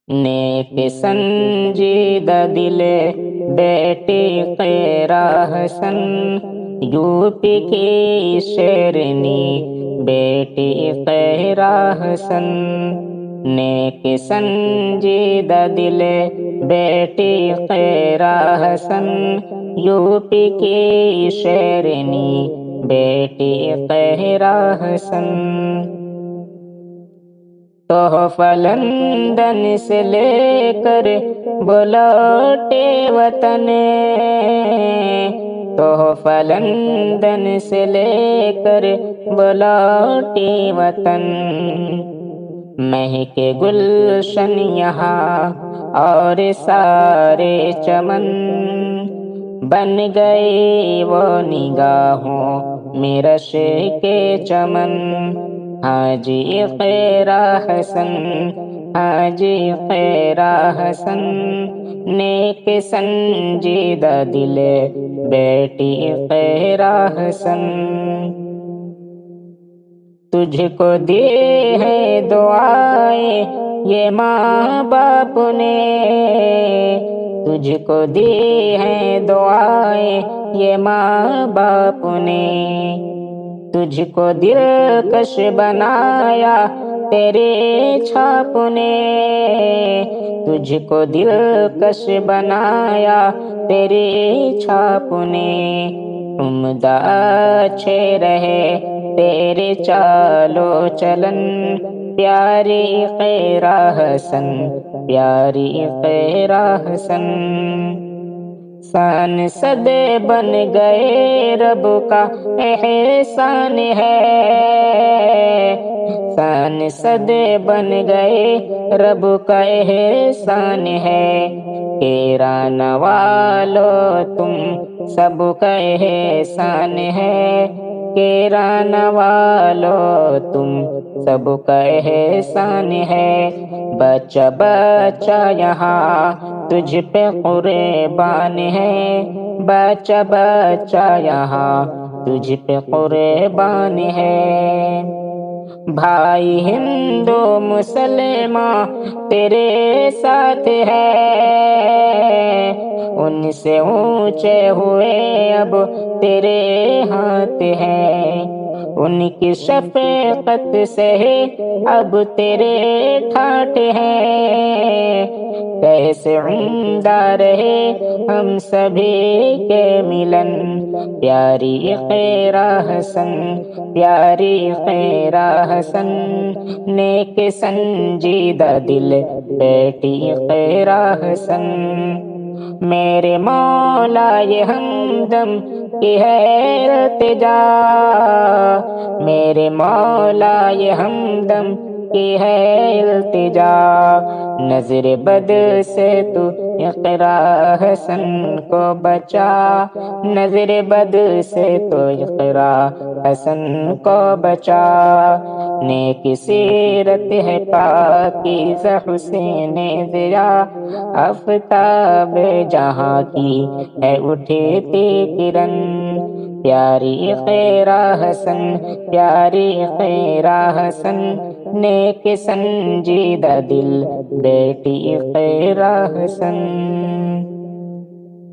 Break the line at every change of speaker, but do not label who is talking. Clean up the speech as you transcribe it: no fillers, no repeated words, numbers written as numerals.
نیک سنجیدہ دل بیٹی خیرہ حسن، یو پی کی شیرنی بیٹی خیرہ حسن۔ نیک سنجیدہ دل بیٹی خیرہ حسن، یو پی کی شیرنی بیٹی خیرہ حسن۔ تحفہ لندن سے لے کر بلوٹے وطن، تحفہ لندن سے لے کر بلوٹے وطن۔ مہکے گلشن یہاں اور سارے چمن، بن گئے وہ نگاہوں میں رش کے چمن۔ حاجی خیرہ حسن، حاجی خیرہ حسن، نیک سنجیدہ دل بیٹی خیرہ حسن۔ تجھ کو دی ہے دعائیں یہ ماں باپ نے، تجھ کو دی ہے دعائیں یہ ماں باپ نے۔ تجھ کو دلکش بنایا تیرے چھاپ نے، تجھ کو دلکش بنایا تیرے چھاپ نے۔ عمدہ اچھے رہے تیرے چالو چلن، پیاری خیرہ حسن، پیاری خیرہ حسن۔ سان صد بن گئے رب کا احسان ہے، سان صد بن گئے رب کا احسان ہے۔ کیران والو تم سب کا احسان ہے، کیران والو تم سب کا احسان ہے۔ بچہ بچہ یہاں تجھ پہ قربان ہے، بچہ بچہ یہاں تجھ پہ قربان ہے۔ بھائی ہندو مسلمان تیرے ساتھ ہے، ان سے اونچے ہوئے اب تیرے ہاتھ ہیں۔ ان کی شفقت سے اب تیرے ٹھاٹھ ہیں، کیسے عمدہ رہے ہم سبھی کے ملن۔ پیاری خیرہ حسن، پیاری خیرہ حسن، نیک سنجیدہ دل بیٹی خیرہ حسن۔ میرے مولا یہ ہمدم کی ہے التجا، میرے مولا یہ ہمدم کی ہے التجا۔ نظر بد سے تو اقرا حسن کو بچا، نظر بد سے تو اقرا حسن کو بچا۔ نیک سیرت ہے پاکیزہ حسین ضیاء، آفتاب جہاں کی ہے اٹھتی کرن۔ پیاری خیرہ حسن، پیاری خیرہ حسن، نیک سنجیدہ دل بیٹی خیرہ حسن۔